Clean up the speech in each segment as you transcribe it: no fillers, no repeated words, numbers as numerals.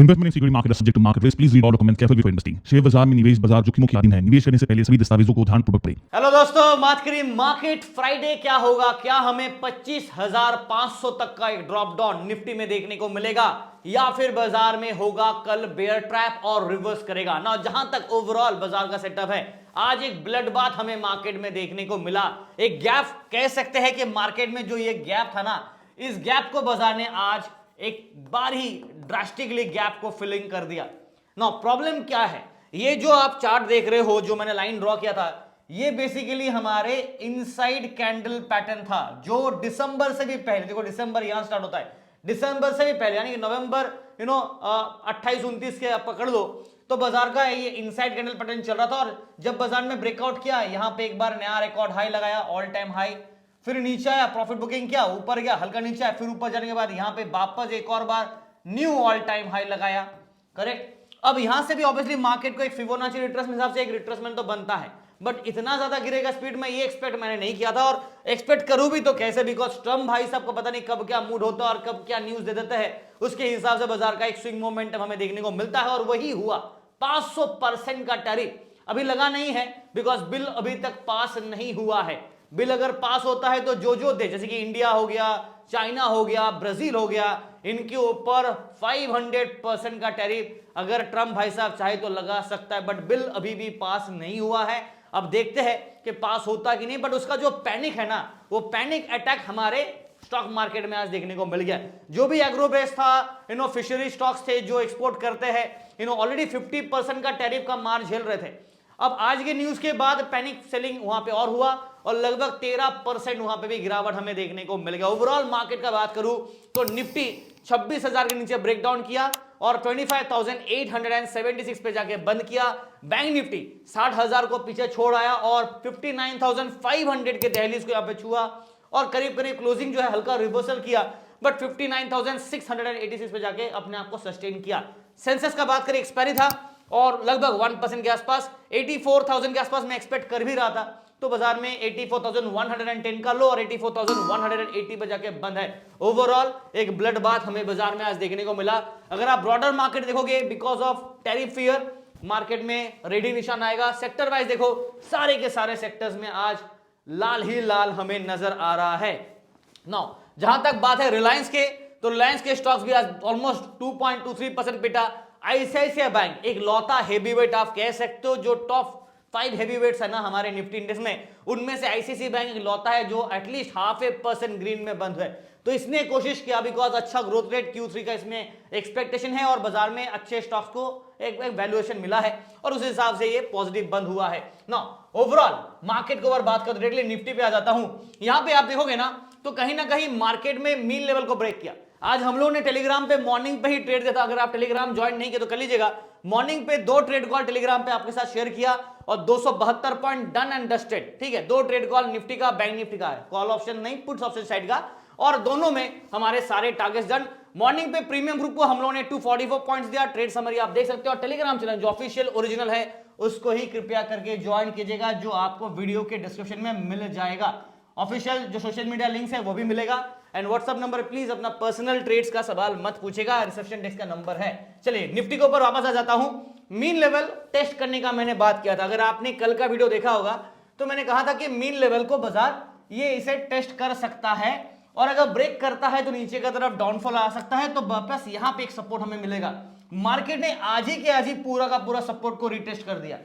Investment in security market subject to market risk, please read all documents carefully before investing. Share बाजार में निवेश बाजार जोखिमों के अधीन है। निवेश करने से पहले सभी दस्तावेजों को ध्यानपूर्वक पढ़ें। हेलो दोस्तों, बात करिए मार्केट फ्राइडे क्या होगा। क्या हमें 25,500 तक का एक ड्रॉप डाउन निफ्टी में देखने को मिलेगा या फिर बाजार में होगा कल बेयर ट्रैप और रिवर्स करेगा ना। जहां तक ओवरऑल बाजार का सेटअप है, आज एक ब्लड बाथ हमें मार्केट में देखने को मिला। एक गैप कह सकते हैं कि मार्केट में जो ये गैप था ना, इस गैप को बाजार ने आज एक बार ही ड्रास्टिकली गैप को फिलिंग कर दिया ना। प्रॉब्लम क्या है, ये जो आप चार्ट देख रहे हो, जो मैंने लाइन ड्रॉ किया था, ये बेसिकली हमारे इनसाइड कैंडल पैटर्न था जो दिसंबर से भी पहले, देखो दिसंबर यहां स्टार्ट होता है, दिसंबर से भी पहले यानी कि नवंबर 28-29 के आप पकड़ लो तो बाजार का ये इनसाइड कैंडल पैटर्न चल रहा था। और जब बाजार में ब्रेकआउट किया, यहां पे एक बार नया रिकॉर्ड हाई लगाया, ऑल टाइम हाई, फिर नीचे आया, प्रॉफिट बुकिंग किया, ऊपर गया, हल्का नीचे आया, फिर ऊपर जाने के बाद यहां पे वापस एक और बार न्यू ऑल टाइम हाई लगाया। करेक्ट। अब यहां से भी ऑब्वियसली मार्केट को एक फिबोनाची रिट्रेसमेंट हिसाब से एक रिट्रेसमेंट तो बनता है, बट इतना ज्यादा गिरेगा स्पीड में ये एक्सपेक्ट मैंने नहीं किया था। और एक्सपेक्ट करूं भी तो कैसे, बिकॉज ट्रम्प भाई साहब को पता नहीं कब क्या मूड होता है और कब क्या न्यूज दे देते हैं, उसके हिसाब से बाजार का एक स्विंग मोमेंटम हमें देखने को मिलता है। और वही हुआ। 500% का टैरिफ अभी लगा नहीं है बिकॉज बिल अभी तक पास नहीं हुआ है। बिल अगर पास होता है तो जो दे, जैसे कि इंडिया हो गया, चाइना हो गया, ब्राजील हो गया, इनके ऊपर 500% का टैरिफ अगर ट्रम्प भाई साहब चाहे तो लगा सकता है, बट बिल अभी भी पास नहीं हुआ है। अब देखते हैं कि पास होता कि नहीं, बट उसका जो पैनिक है ना, वो पैनिक अटैक हमारे स्टॉक मार्केट में आज देखने को मिल गया। जो भी एग्रो बेस था, फिशरी स्टॉक्स थे जो एक्सपोर्ट करते हैं, ऑलरेडी 50% का टैरिफ का मार झेल रहे थे। अब आज के न्यूज के बाद पैनिक सेलिंग वहां पे और हुआ और लगभग 13% वहां पे भी गिरावट हमें देखने को मिल गया। ओवरऑल मार्केट का बात करूं तो निफ्टी 26,000 के नीचे ब्रेकडाउन किया और 25,876 पे जाके बंद किया। बैंक निफ्टी 60,000 को पीछे छोड़ आया और 59,500 के दहलीज को यहां पे छुआ और करीब करीब क्लोजिंग जो है हल्का रिवर्सल किया, बट 59,686 पे जाके अपने आप को सस्टेन किया। सेंसेक्स का बात करें, एक्सपायरी था और लगभग 1% के आसपास, 84,000 के आसपास मैं एक्सपेक्ट कर भी रहा था, तो बाजार में 84,110 का लो और 84,180 पे जाके बंद है। ओवरऑल एक ब्लड बाथ हमें बाजार में आज देखने को मिला। अगर आप ब्रॉडर मार्केट देखोगे, because of tariff fear market में रेडी निशान आएगा। सेक्टर वाइज देखो, सारे के सारे सेक्टर्स में आज लाल ही लाल हमें नजर आ रहा है। नाउ जहां तक बात है रिलायंस के, तो रिलायंस के स्टॉक्स भी आज ऑलमोस्ट 2.23% पिटा। आईसीआईसीआई बैंक एक लौता हेवीवेट आप कह सकते हो, जो टॉप 5 हेवीवेट्स है ना हमारे निफ्टी इंडेक्स में, उनमें से आईसीआईसीआई बैंक एक लौता है जो एटलीस्ट 0.5% ग्रीन में बंद है। तो इसने कोशिश किया, बिकॉज अच्छा ग्रोथ रेट Q3 का इसमें एक्सपेक्टेशन है और बाजार में अच्छे स्टॉक्स को एक वैल्यूएशन मिला है और उस हिसाब से ये पॉजिटिव बंद हुआ है ना। ओवरऑल मार्केट के ऊपर बात कर, डायरेक्टली निफ्टी पे आ जाता हूं। यहां पे आप देखोगे ना तो कहीं ना कहीं मार्केट में मीन लेवल को ब्रेक किया। आज हम लोगों ने टेलीग्राम पे मॉर्निंग पे ही ट्रेड दिया था, अगर आप टेलीग्राम ज्वाइन नहीं किए तो कर लीजिएगा। मॉर्निंग पे 2 ट्रेड कॉल टेलीग्राम पे आपके साथ शेयर किया और 272 पॉइंट डन एंड डस्टेड। ठीक है, 2 ट्रेड कॉल निफ्टी का, बैंक निफ्टी का है, कॉल ऑप्शन नहीं, पुट्स ऑप्शन साइड का, और दोनों में हमारे सारे टारगेट्स डन। मॉर्निंग पे प्रीमियम ग्रुप को हम लोगों ने 244 पॉइंट्स दिया। ट्रेड समरी आप देख सकते हो और टेलीग्राम चैनल जो ऑफिशियल ओरिजिनल है उसको ही कृपया करके ज्वाइन कीजिएगा, जो आपको वीडियो के डिस्क्रिप्शन में मिल जाएगा। ऑफिशियल जो सोशल मीडिया लिंक्स है वो भी मिलेगा। एंड व्हाट्सएप नंबर प्लीज अपना पर्सनल ट्रेड्स का सवाल मत पूछेगा, रिसेप्शन डेस्क का नंबर है। चलिए निफ्टी के ऊपर वापस आ जाता हूं। मीन लेवल टेस्ट करने का मैंने बात किया था, अगर आपने कल का वीडियो देखा होगा तो मैंने कहा था कि मीन लेवल को बाजार ये इसे टेस्ट कर सकता है और अगर ब्रेक करता है तो नीचे की तरफ डाउनफॉल आ सकता है, तो वापस यहां पे एक सपोर्ट हमें मिलेगा। मार्केट ने आज ही के आज ही पूरा का पूरा सपोर्ट को रिटेस्ट कर दिया,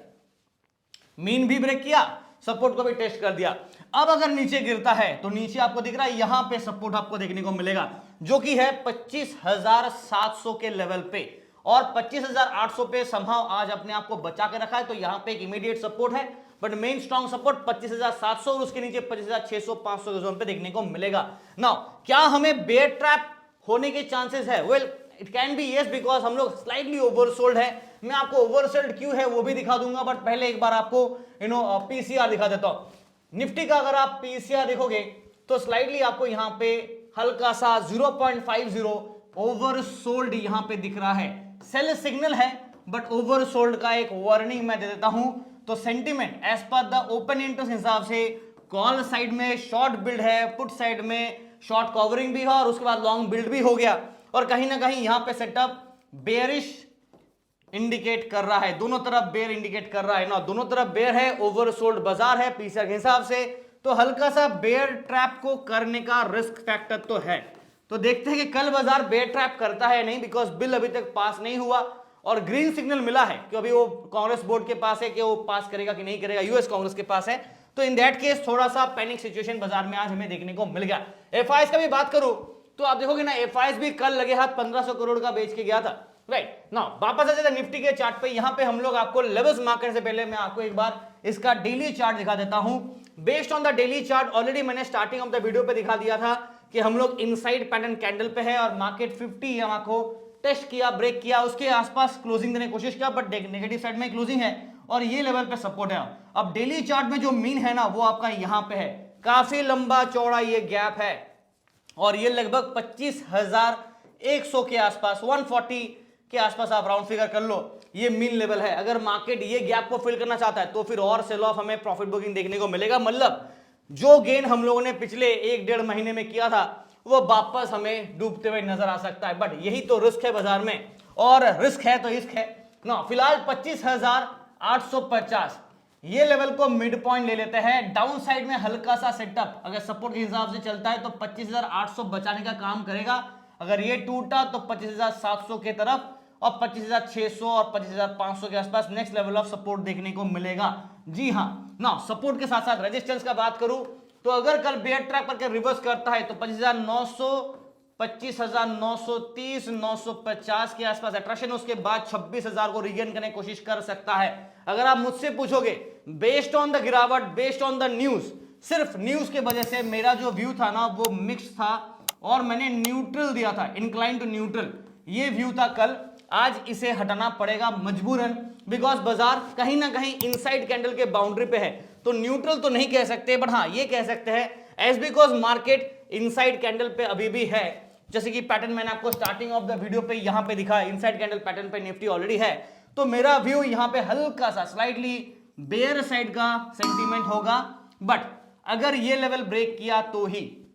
मीन भी ब्रेक किया, सपोर्ट को भी टेस्ट कर दिया। अब अगर नीचे गिरता है तो नीचे आपको दिख रहा है यहां पे सपोर्ट आपको देखने को मिलेगा, जो कि है 25,700 के लेवल पे, और 25,800 पे संभव आज अपने आप को बचा के रखा है, तो यहां पे एक इमीडिएट सपोर्ट है, बट मेन स्ट्रॉन्ग सपोर्ट 25,700 और उसके नीचे 25,600-500 के जोन पे देखने को मिलेगा। नाउ क्या हमें बेयर ट्रैप होने के चांसेस है? Well it can be yes, because हम लोग स्लाइटली ओवरसोल्ड है। मैं आपको ओवरसोल्ड क्यों है वो भी दिखा दूंगा, बट पहले एक बार आपको पीसीआर दिखा देता हूं। निफ्टी का अगर आप पीसीआर देखोगे तो स्लाइटली आपको यहां पे हल्का सा 0.50 ओवरसोल्ड यहां पे दिख रहा है। सेल सिग्नल है बट ओवरसोल्ड का एक वार्निंग मैं दे देता हूं। तो sentiment as per the open interest हिसाब से कॉल साइड में शॉर्ट बिल्ड है, पुट साइड में शॉर्ट कवरिंग भी है और उसके बाद लॉन्ग बिल्ड भी हो गया, और कहीं ना कहीं यहां पे सेटअप बेयरिश इंडिकेट कर रहा है, दोनों तरफ बेयर इंडिकेट कर रहा है ना, दोनों तरफ बेयर है, ओवरसोल्ड बाजार है पीसीआर के हिसाब से, तो हल्का सा बेयर ट्रैप को करने का रिस्क फैक्टर तो है। तो देखते हैं कि कल बाजार बेयर ट्रैप करता है या नहीं, बिकॉज बिल अभी तक पास नहीं हुआ और ग्रीन सिग्नल मिला है कि अभी वो कांग्रेस बोर्ड के पास है कि वो पास करेगा कि नहीं करेगा, यूएस कांग्रेस के पास है। तो इन दैट केस थोड़ा सा पैनिक सिचुएशन बाजार में आज हमें देखने को मिल गया। एफआईएस का भी बात करूं तो आप देखोगे ना, एफआईएस भी कल लगे हाथ 1500 करोड़ का बेच के गया था, राइट ना। वापस आ जाता निफ्टी के चार्ट पे, यहां पे हम लोग आपको लेवल्स मार्क करने से पहले मैं आपको एक बार इसका डेली चार्ट दिखा देता हूं। Based on the daily chart already मैंने स्टार्टिंग ऑफ द वीडियो पे दिखा दिया था कि हम लोग इनसाइड पैटर्न कैंडल पे है और मार्केट 50 यहां को टेस्ट किया, ब्रेक किया, उसके आसपास क्लोजिंग देने की कोशिश किया, बट नेगेटिव साइड में क्लोजिंग है और ये लेवल पे सपोर्ट है। अब डेली चार्ट में जो मीन है ना वो आपका यहां पे है, काफी लंबा चौड़ा ये गैप है और ये लगभग 25,100 के आसपास, 140 के आसपास आप राउंड फिगर कर लो, ये मीन लेवल है। अगर मार्केट ये गैप को फिल करना चाहता है तो फिर और सेल ऑफ हमें प्रॉफिट बुकिंग देखने को मिलेगा। मतलब जो गेन हम लोगों ने पिछले 1-1.5 महीने में किया था वो वापस हमें डूबते हुए नजर आ सकता है, बट यही तो रिस्क है बाजार में, और रिस्क है तो रिस्क है ना। फिलहाल 25,850 ये लेवल को मिड पॉइंट ले लेते हैं। डाउन साइड में हल्का सा सेटअप अगर सपोर्ट के हिसाब से चलता है तो 25,800 बचाने का काम करेगा। अगर ये टूटा तो 25,700 के तरफ और 25,600 और 25,500 के आसपास नेक्स्ट लेवल ऑफ सपोर्ट देखने को मिलेगा। जी हाँ ना, सपोर्ट के साथ साथ रेजिस्टेंस का बात करूं तो अगर कल बेयर ट्रैप करके रिवर्स करता है तो 25,900, 25,930, 950 के आसपास अट्रैक्शन, उसके बाद 26,000 को रीगेन करने की कोशिश कर सकता है। अगर आप मुझसे पूछोगे बेस्ड ऑन द गिरावट, बेस्ड ऑन द न्यूज, सिर्फ न्यूज के वजह से मेरा जो व्यू था ना वो मिक्स था और मैंने न्यूट्रल दिया था, इंक्लाइन टू न्यूट्रल, ये व्यू था कल। आज इसे हटाना पड़ेगा मजबूरन, बिकॉज बाजार कहीं ना कहीं इनसाइड कैंडल के बाउंड्री पे है। तो न्यूट्रल तो नहीं कह सकते, बट हाँ ये कह सकते हैं as because market inside candle पे अभी भी है। जैसे कि पैटर्न मैंने आपको स्टार्टिंग ऑफ द वीडियो पे यहां पे दिखा, इनसाइड कैंडल पैटर्न पे निफ्टी ऑलरेडी है। तो मेरा व्यू यहां पे हल्का सा स्लाइटली बेयर साइड का सेंटीमेंट होगा, बट अगर ये लेवल ब्रेक किया तो ही,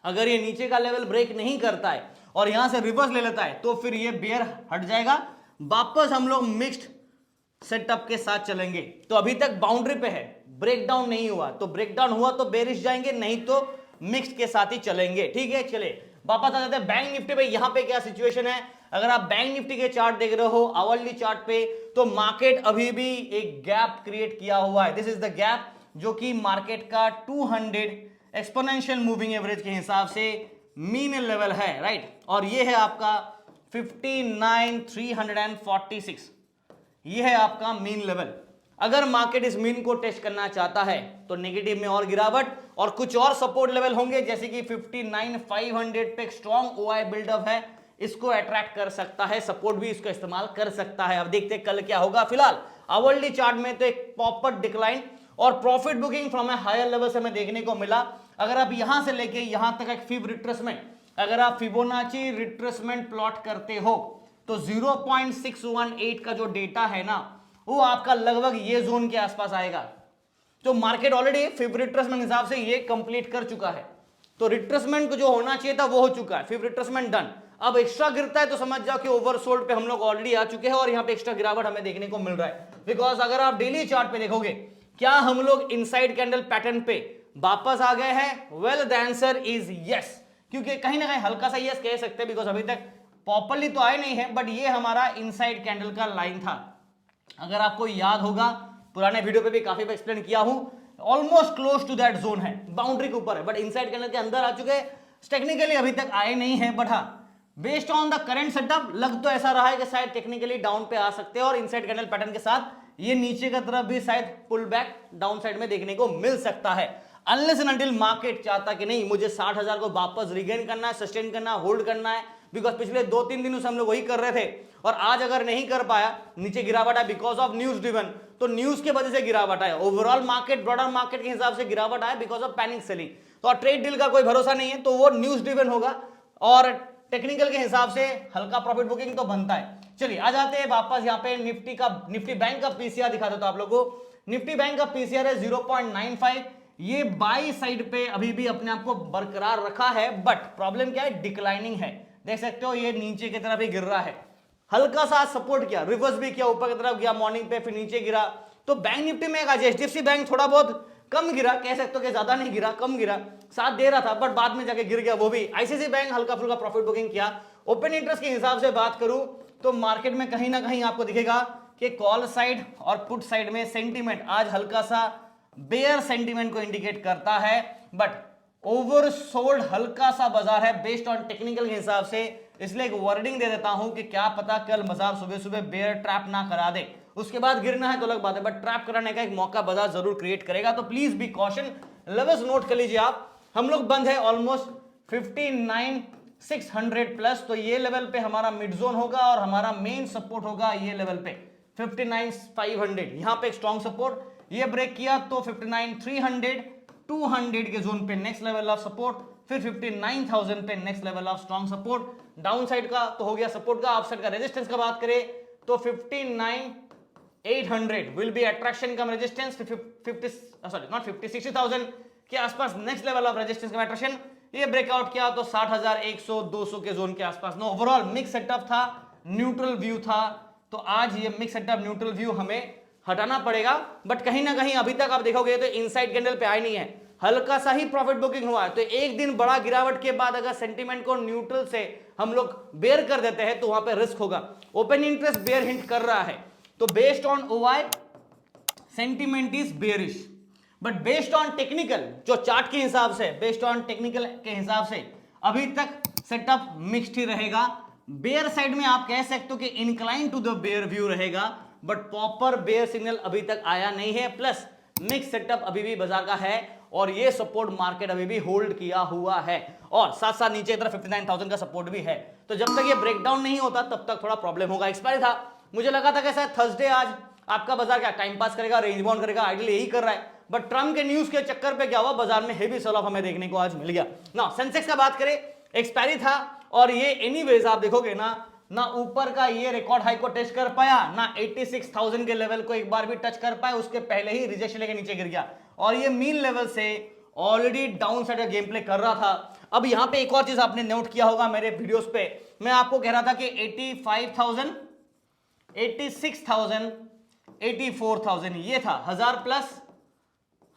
अगर ये नीचे का लेवल ब्रेक नहीं करता है और यहां से रिवर्स ले लेता है तो फिर ये बेयर हट जाएगा, वापस हम लोग मिक्स्ड सेटअप के साथ चलेंगे। तो अभी तक बाउंड्री पे है, ब्रेकडाउन नहीं हुआ, तो ब्रेकडाउन हुआ तो बेरिश जाएंगे, नहीं तो मिक्स्ड के साथ ही चलेंगे। ठीक है, चले वापस आ जाते हैं बैंक निफ्टी पे। यहां पे क्या सिचुएशन है, अगर आप बैंक निफ्टी के चार्ट देख रहे हो आवरली चार्ट पे, तो मार्केट अभी भी एक गैप क्रिएट किया हुआ है। दिस इज द गैप जो कि मार्केट का 200 एक्सपोनेंशियल मूविंग एवरेज के हिसाब से मीन लेवल है, राइट। और ये है आपका 59,346, ये है आपका मीन लेवल। अगर मार्केट इस मीन को टेस्ट करना चाहता है तो नेगेटिव में और गिरावट और कुछ और सपोर्ट लेवल होंगे, जैसे कि 59,500 पे एक स्ट्रॉन्ग ओआई बिल्डअप है, इसको अट्रैक्ट कर सकता है, सपोर्ट भी इसको इस्तेमाल कर सकता है। अब देखते हैं कल क्या होगा। फिलहाल आवरली चार्ट में तो एक पॉपर डिक्लाइन और profit booking from a higher level से हमें देखने को मिला। अगर आप यहां से लेके यहां तक एक फिब रिट्रेसमेंट, अगर आप फिबोनाची रिट्रेसमेंट प्लॉट करते हो तो 0.618 का जो डेटा है ना वो आपका लगभग ये जोन के आसपास आएगा। तो मार्केट ऑलरेडी फिब रिट्रेसमेंट हिसाब से ये कंप्लीट कर चुका है, तो रिट्रेसमेंट को जो होना चाहिए था वो हो चुका है, फिब रिट्रेसमेंट डन। अब एक्स्ट्रा गिरता है तो समझ जाओ कि ओवरसोल्ड पे हम लोग ऑलरेडी आ चुके हैं और यहाँ पे एक्स्ट्रा गिरावट हमें देखने को मिल रहा है। बिकॉज अगर आप डेली चार्ट पे देखोगे, क्या हम लोग इनसाइड कैंडल पैटर्न पे वापस आ गए हैं? Well the answer is yes, क्योंकि कहीं ना कहीं हल्का सा यस कह सकते हैं, बिकॉज अभी तक प्रॉपर्ली तो आए नहीं है, बट ये हमारा इनसाइड कैंडल का लाइन था। अगर आपको याद होगा पुराने वीडियो पे भी काफी बार एक्सप्लेन किया हूं, almost close to that zone है, बाउंड्री के ऊपर है, बट इनसाइड कैंडल के अंदर आ चुके हैं। टेक्निकली अभी तक आए नहीं है, बट हाँ based on the current setup लग तो ऐसा रहा है कि शायद टेक्निकली डाउन पे आ सकते हैं और इनसाइड कैंडल पैटर्न के साथ ये नीचे की तरफ भी शायद पुल बैक डाउन साइड में देखने को मिल सकता है। अनलेस एंड अनटिल मार्केट चाहता कि नहीं मुझे 60,000 को वापस रिगेन करना है, सस्टेन करना है, होल्ड करना है, बिकॉज पिछले 2-3 दिनों से हम लोग वही कर रहे थे और आज अगर नहीं कर पाया, नीचे गिरावट है बिकॉज ऑफ न्यूज ड्रिवन, तो न्यूज की वजह से गिरावट है। ओवरऑल मार्केट, ब्रॉडर मार्केट के हिसाब से गिरावट है बिकॉज ऑफ पैनिक सेलिंग। तो ट्रेड डील का कोई भरोसा नहीं है, तो वो न्यूज ड्रिवन होगा और टेक्निकल के हिसाब से हल्का प्रॉफिट बुकिंग तो बनता है। चलिए आ जाते हैं वापस यहाँ पे निफ्टी बैंक का पीसीआर दिखा देता हूं आप लोगों को। निफ्टी बैंक का पीसीआर है 0.95, ये बाई साइड पे अभी भी अपने आप को बरकरार रखा है, बट प्रॉब्लम क्या है, डिक्लाइनिंग है। देख सकते हो ये नीचे की तरफ ही गिर रहा है, हल्का सा सपोर्ट किया, रिवर्स भी किया, ऊपर की तरफ गया मॉर्निंग पे, फिर नीचे गिरा। तो बैंक निफ्टी में आज एचडीएफसी बैंक थोड़ा बहुत कम गिरा, कह सकते हो कि ज्यादा नहीं गिरा, कम गिरा, साथ दे रहा था, बट बाद में जाके गिर गया वो भी। आईसीआईसीआई बैंक हल्का फुल्का प्रॉफिट बुकिंग किया। ओपन इंटरेस्ट के हिसाब से बात करूं तो मार्केट में कहीं ना कहीं आपको दिखेगा कि कॉल साइड और पुट साइड में सेंटीमेंट आज हल्का सा बेयर सेंटीमेंट को इंडिकेट करता है, बट ओवरसोल्ड हल्का सा बाजार है बेस्ड ऑन टेक्निकल के हिसाब से। इसलिए एक वार्निंग दे देता हूं कि क्या पता कल बाजार सुबह सुबह बेयर ट्रैप ना करा दे, उसके बाद गिरना है तो अलग बात है, बट ट्रैप कराने का एक मौका बाजार जरूर क्रिएट करेगा। तो please be caution, levels note कर लीजिए आप। हम लोग बंद है ऑलमोस्ट 59,600 प्लस, तो ये लेवल पे हमारा मिड जोन होगा और हमारा मेन सपोर्ट होगा ये लेवल पे 59,500। यहां पे एक स्ट्रॉन्ग सपोर्ट, ये ब्रेक किया तो 59,300 200 के जोन पे नेक्स्ट लेवल ऑफ सपोर्ट, फिर 59,000 पे next level of strong support. Down side का तो हो गया सपोर्ट का, अप साइड का रेजिस्टेंस का बात करें तो 59,800 will be attraction come resistance, 60,000 के आसपास next level of resistance come attraction. ये ब्रेकआउट किया तो 60,100 200 के जोन के आसपास। नो, ओवरऑल मिक्स सेटअप था, न्यूट्रल व्यू था। तो आज ये मिक्स सेटअप न्यूट्रल व्यू हमें हटाना पड़ेगा, बट कहीं ना कहीं अभी तक आप देखोगे तो इनसाइड कैंडल पे आए नहीं है, हल्का सा ही प्रॉफिट बुकिंग हुआ है। तो एक दिन बड़ा गिरावट के बाद अगर सेंटीमेंट को न्यूट्रल से हम लोग बेयर कर देते हैं तो वहां पे रिस्क होगा। ओपन इंटरेस्ट बेयर हिंट कर रहा है, तो based on ओवाई sentiment is bearish, but based on technical जो चार्ट के हिसाब से, बेस्ड ऑन टेक्निकल के हिसाब से अभी तक सेटअप मिक्स्ड ही रहेगा। बेयर साइड में आप कह सकते हो कि incline to the bear view रहेगा, बट प्रॉपर बेयर सिग्नल अभी तक आया नहीं है। प्लस मिक्स सेटअप अभी भी बाजार का है और ये सपोर्ट मार्केट अभी भी होल्ड किया हुआ है, और साथ साथ नीचे तरफ 59,000 का सपोर्ट भी है। तो जब तक ये ब्रेकडाउन नहीं होता तब तक थोड़ा प्रॉब्लम होगा। एक्सपायरी था, मुझे लगा था कि शायद थर्सडे आज आपका बाजार क्या टाइम पास करेगा, रेंज बाउंड करेगा, आइडियली यही कर रहा है, बट ट्रम्प के न्यूज के चक्कर पे क्या हुआ, बाजार में हेवी सेल ऑफ हमें देखने को आज मिल गया ना। सेंसेक्स का बात करें, एक्सपायरी था और ये एनीवेज आप देखोगे ना ऊपर का ये रिकॉर्ड हाई को टच कर पाया, ना 86,000 के लेवल को एक बार भी टच कर पाया, उसके पहले ही रिजेक्शन लेके नीचे गिर गया और ये मीन लेवल से ऑलरेडी डाउन साइड का गेम प्ले कर रहा था। अब यहां पे एक और चीज आपने नोट किया होगा मेरे वीडियोस पे, मैं आपको कह रहा था कि 85,000 86,000 84,000 ये था, 1000 प्लस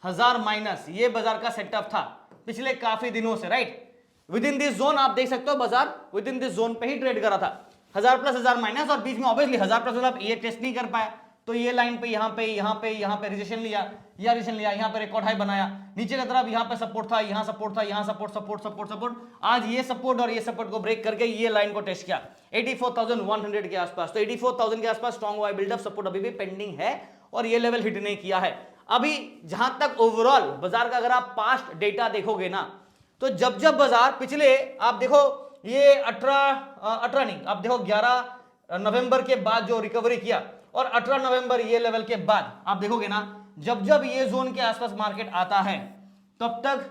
1000 माइनस, ये बाजार का सेटअप था पिछले काफी दिनों से, right. With in this zone आप देख सकते हो बाजार विद इन दिस जोन पे ही ट्रेड कर रहा था, 1000 प्लस 1000 माइनस, और बीच में ऑब्वियसली 1000 प्लस आप ये टेस्ट नहीं कर पाया, तो ये लाइन पे यहां पे रिजेक्शन लिया, यहां पे रिकॉर्ड हाई बनाया, नीचे की तरफ यहां पे सपोर्ट था, यहां सपोर्ट था, यहां सपोर्ट, आज ये सपोर्ट और ये सपोर्ट को ब्रेक करके ये लाइन को टेस्ट किया 84,100 के आसपास। तो 84,000 के आसपास स्ट्रॉन्ग वाई बिल्डअप सपोर्ट अभी भी पेंडिंग है और ये लेवल हिट नहीं किया है अभी। जहां तक ओवरऑल बाजार का अगर आप पास्ट डेटा देखोगे ना, तो जब बाजार पिछले आप देखो ये 18 नहीं, आप देखो 11 नवंबर के बाद जो रिकवरी किया और 18 नवंबर ये लेवल के बाद आप देखोगे ना, जब ये जोन के आसपास मार्केट आता है तब तक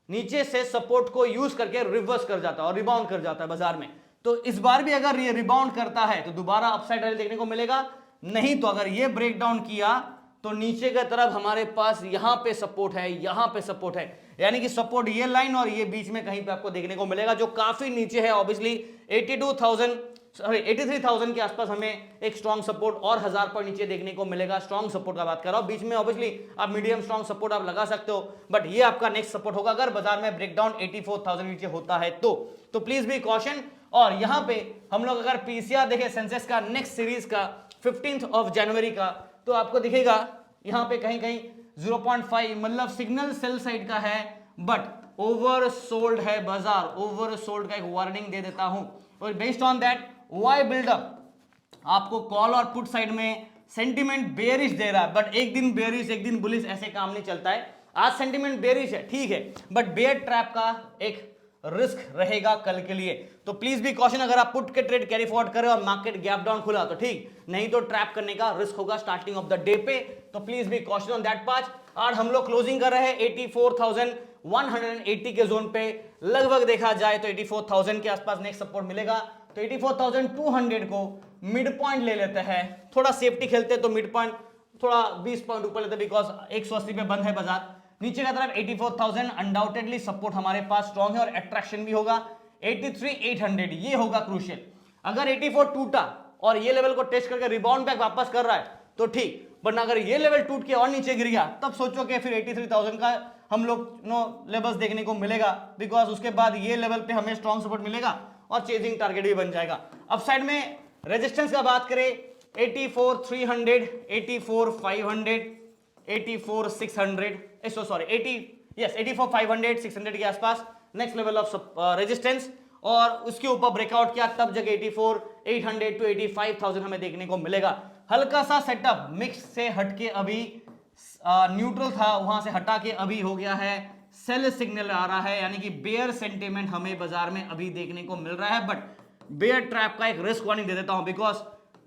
नीचे से सपोर्ट को यूज करके रिवर्स कर जाता है और रिबाउंड कर जाता है बाजार में। तो इस बार भी अगर ये रिबाउंड करता है तो दोबारा अपसाइड रैली देखने को मिलेगा, नहीं तो अगर ये ब्रेक डाउन किया तो नीचे की तरफ हमारे पास यहां पे सपोर्ट है, यहां पे सपोर्ट है, यानी कि सपोर्ट ये लाइन और ये बीच में कहीं पे आपको देखने को मिलेगा जो काफी नीचे है। ऑब्वियसली 83,000 के आसपास हमें एक स्ट्रॉन्ग सपोर्ट और 1000 पर नीचे देखने को मिलेगा। स्ट्रॉन्ग सपोर्ट का बात कर रहा हूं, बीच में ऑब्वियसली आप मीडियम स्ट्रॉन्ग सपोर्ट आप लगा सकते हो, बट ये आपका नेक्स्ट सपोर्ट होगा अगर बाजार में ब्रेकडाउन 84,000 नीचे होता है तो प्लीज बी कॉशन। और यहां पे हम लोग अगर पीसीआर देखें सेंसेक्स का नेक्स्ट सीरीज का 15 जनवरी का, तो आपको दिखेगा यहां पे कहीं 0.5 मतलब सिग्नल सेल साइड का है, बट ओवर सोल्ड है बाजार, ओवर सोल्ड का एक वार्निंग दे देता हूं। और based on that Y buildup आपको कॉल और पुट साइड में सेंटीमेंट बेयरिश दे रहा है, बट एक दिन बेयरिश एक दिन बुलिश ऐसे काम नहीं चलता है। आज सेंटीमेंट बेयरिश है ठीक है, बट बेयर ट्रैप का एक रिस्क रहेगा कल के लिए, तो प्लीज भी कॉशन। अगर आप पुट के ट्रेड कैरी फॉरवर्ड करें और मार्केट गैप डाउन खुला तो ठीक, नहीं तो ट्रैप करने का रिस्क होगा स्टार्टिंग ऑफ द डे पे, तो प्लीज भी कॉशन ऑन दैट पार्ट। और हम लोग क्लोजिंग कर रहे हैं 84,180 के जोन पे, लगभग देखा जाए तो 84,000 के आसपास नेक्स्ट सपोर्ट मिलेगा, तो 84,200 को मिड पॉइंट ले लेते हैं, थोड़ा सेफ्टी खेलते तो मिड पॉइंट थोड़ा 20 पॉइंट ऊपर लेते, बिकॉज 180 पे बंद है बाजार। नीचे का तरफ 84,000 अनडाउटेडली सपोर्ट हमारे पास स्ट्रॉन्ग है और अट्रैक्शन भी होगा 83,800, ये होगा क्रूशियल। अगर 84 टूटा और ये लेवल को टेस्ट करके रिबाउंड बैक वापस कर रहा है तो ठीक, बट अगर ये लेवल टूट के और नीचे गिर गया तब सोचो कि फिर 83,000 का हम लोग लेवल्स देखने को मिलेगा, बिकॉज उसके बाद ये लेवल पे हमें स्ट्रॉन्ग सपोर्ट मिलेगा और चेजिंग टारगेट भी बन जाएगा। अपसाइड में रेजिस्टेंस का बात करें 84,300, 84,500, 84,600, 84,500, 600 के आसपास नेक्स्ट लेवल ऑफ रेजिस्टेंस, और उसके ऊपर ब्रेकआउट किया तब जगह 84,800 टू 85,000 हमें देखने को मिलेगा। हल्का सा सेटअप मिक्स से हटके अभी न्यूट्रल था, वहां से हटा के अभी हो गया है सेल सिग्नल आ रहा है, यानी कि बेयर सेंटीमेंट हमें बाजार में अभी देखने को मिल रहा है। बट बेयर ट्रैप का एक रिस्क वार्निंग दे देता हूं, बिकॉज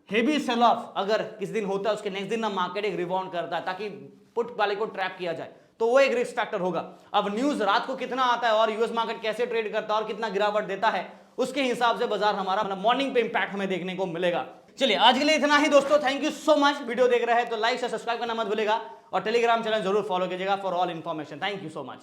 हेवी सेल ऑफ अगर किस दिन होता है उसके नेक्स्ट दिन ना मार्केट एक रिबाउंड करता है ताकि पुट वाले को ट्रैप किया जाए, तो वो एक रिस्क फैक्टर होगा। अब न्यूज रात को कितना आता है और यूएस मार्केट कैसे ट्रेड करता है और कितना गिरावट देता है, उसके हिसाब से बाजार हमारा मतलब मॉर्निंग पे इंपैक्ट हमें देखने को मिलेगा। चलिए आज के लिए इतना ही दोस्तों, thank you so much. Video देख रहे हैं तो लाइक से सब्सक्राइब करना मत भूलेगा और टेलीग्राम चैनल जरूर फॉलो कीजिएगा for all information. Thank you so much.